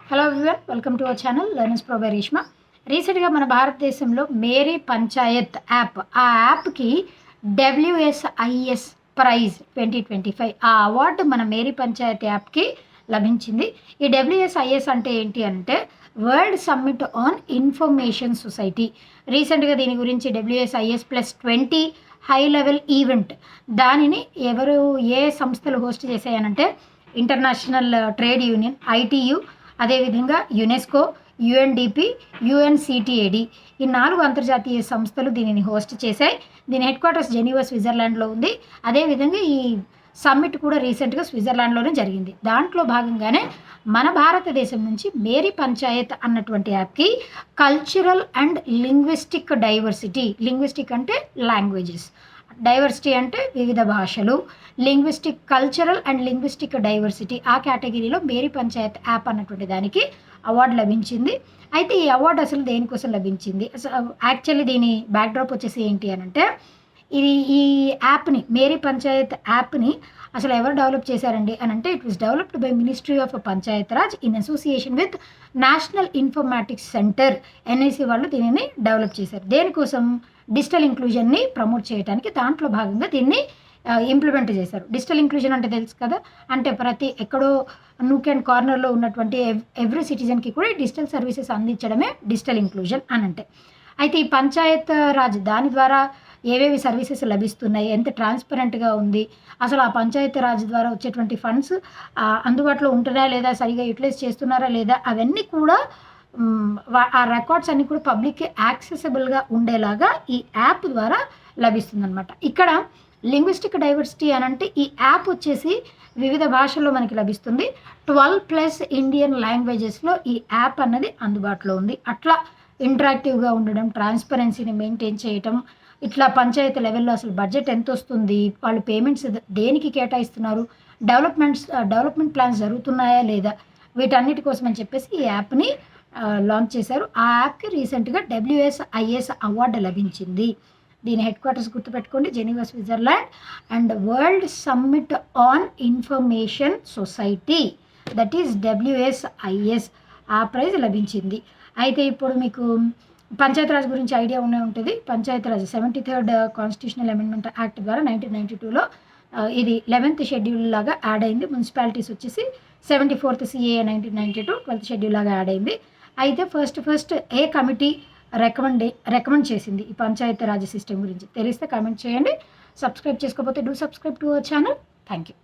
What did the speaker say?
Hello everyone, welcome to our channel learners pro by Reshma. రీసెంట్గా మన భారతదేశంలో మేరీ పంచాయత్ యాప్, ఆ యాప్కి డబ్ల్యూఎస్ఐఎస్ ప్రైజ్ 2025 ఆ అవార్డు మన మేరీ పంచాయత్ యాప్కి లభించింది. ఈ డబ్ల్యూఎస్ఐఎస్ అంటే ఏంటి అంటే world summit on information society. రీసెంట్గా దీని గురించి డబ్ల్యూఎస్ఐఎస్ +20 హై లెవెల్ ఈవెంట్, దానిని ఏ సంస్థలు హోస్ట్ చేశాయనంటే ఇంటర్నేషనల్ ట్రేడ్ యూనియన్ ఐటీయు, అదేవిధంగా యునెస్కో, యుఎన్డిపి, యుఎన్సిటిఏడి, ఈ 4 అంతర్జాతీయ సంస్థలు దీనిని హోస్ట్ చేశాయి. దీని హెడ్ క్వార్టర్స్ జెనీవా, స్విట్జర్లాండ్లో ఉంది. అదేవిధంగా ఈ సమ్మిట్ కూడా రీసెంట్గా స్విట్జర్లాండ్లోనే జరిగింది. దాంట్లో భాగంగానే మన భారతదేశం నుంచి మేరీ పంచాయత్ అన్నటువంటి యాప్కి cultural and linguistic diversity, linguistic అంటే లాంగ్వేజెస్, డైవర్సిటీ అంటే వివిధ భాషలు, linguistic cultural and linguistic diversity, ఆ కేటగిరీలో మేరీ పంచాయత్ యాప్ అన్నటువంటి దానికి అవార్డు లభించింది. అయితే ఈ అవార్డు అసలు దేనికోసం లభించింది, యాక్చువల్లీ దీని బ్యాక్డ్రాప్ వచ్చేసి ఏంటి అని అంటే, ఈ యాప్ని, మేరీ పంచాయత్ యాప్ని అసలు ఎవరు డెవలప్ చేశారండి అని అంటే, it was developed by ministry of Panchayat Raj in association with national informatics centre, NIC వాళ్ళు దీనిని డెవలప్ చేశారు. దేనికోసం? డిజిటల్ ఇంక్లూజన్ని ప్రమోట్ చేయడానికి. దాంట్లో భాగంగా దీన్ని ఇంప్లిమెంట్ చేశారు. డిజిటల్ ఇంక్లూజన్ అంటే తెలుసు కదా, అంటే ప్రతి ఎక్కడో నూక్ అండ్ కార్నర్లో ఉన్నటువంటి ఎవ్రీ సిటిజన్కి కూడా డిజిటల్ సర్వీసెస్ అందించడమే డిజిటల్ ఇంక్లూజన్ అని అంటే. అయితే ఈ పంచాయత్ రాజ్ దాని ద్వారా ఏవేవి సర్వీసెస్ లభిస్తున్నాయి, ఎంత ట్రాన్స్పరెంట్గా ఉంది, అసలు ఆ పంచాయతీ రాజ్ ద్వారా వచ్చేటువంటి ఫండ్స్ అందుబాటులో ఉంటున్నాయా లేదా, సరిగా యూటిలైజ్ చేస్తున్నారా లేదా, అవన్నీ కూడా ఆ రికార్డ్స్ అన్నీ కూడా పబ్లిక్కి యాక్సెసిబుల్గా ఉండేలాగా ఈ యాప్ ద్వారా లభిస్తుందన్నమాట. ఇక్కడ లింగ్విస్టిక్ డైవర్సిటీ అని అంటే ఈ యాప్ వచ్చేసి వివిధ భాషల్లో మనకి లభిస్తుంది. 12+ ఇండియన్ లాంగ్వేజెస్లో ఈ యాప్ అన్నది అందుబాటులో ఉంది. అట్లా ఇంటరాక్టివ్గా ఉండడం, ట్రాన్స్పరెన్సీని మెయింటైన్ చేయటం, ఇట్లా పంచాయతీ లెవెల్లో అసలు బడ్జెట్ ఎంత వస్తుంది, వాళ్ళు పేమెంట్స్ దేనికి కేటాయిస్తున్నారు, డెవలప్మెంట్ ప్లాన్స్ జరుగుతున్నాయా లేదా, వీటన్నిటి కోసం అని చెప్పేసి ఈ యాప్ని లాంచ్ చేశారు. ఆ యాప్కి రీసెంట్గా డబ్ల్యూఎస్ఐఎస్ అవార్డు లభించింది. దీని హెడ్ క్వార్టర్స్ గుర్తుపెట్టుకోండి, Geneva, Switzerland. And world summit on information society, that is WSIS, ఆ ప్రైజ్ లభించింది. అయితే ఇప్పుడు మీకు పంచాయతీరాజ్ గురించి ఐడియా ఉంటుంది. Panchayati Raj 73rd constitutional amendment act ద్వారా 1992లో ఇది 11th షెడ్యూల్ లాగా యాడ్ అయింది. మున్సిపాలిటీస్ వచ్చేసి 74th CAA 1992 12th షెడ్యూల్ లాగా యాడ్ అయింది. అయితే ఫస్ట్ ఏ కమిటీ రికమెండ్ చేసింది ఈ పంచాయతీ రాజ్ సిస్టమ్ గురించి తెలిస్తే కామెంట్ చేయండి. సబ్స్క్రైబ్ చేసుకోకపోతే do subscribe to our channel. Thank you.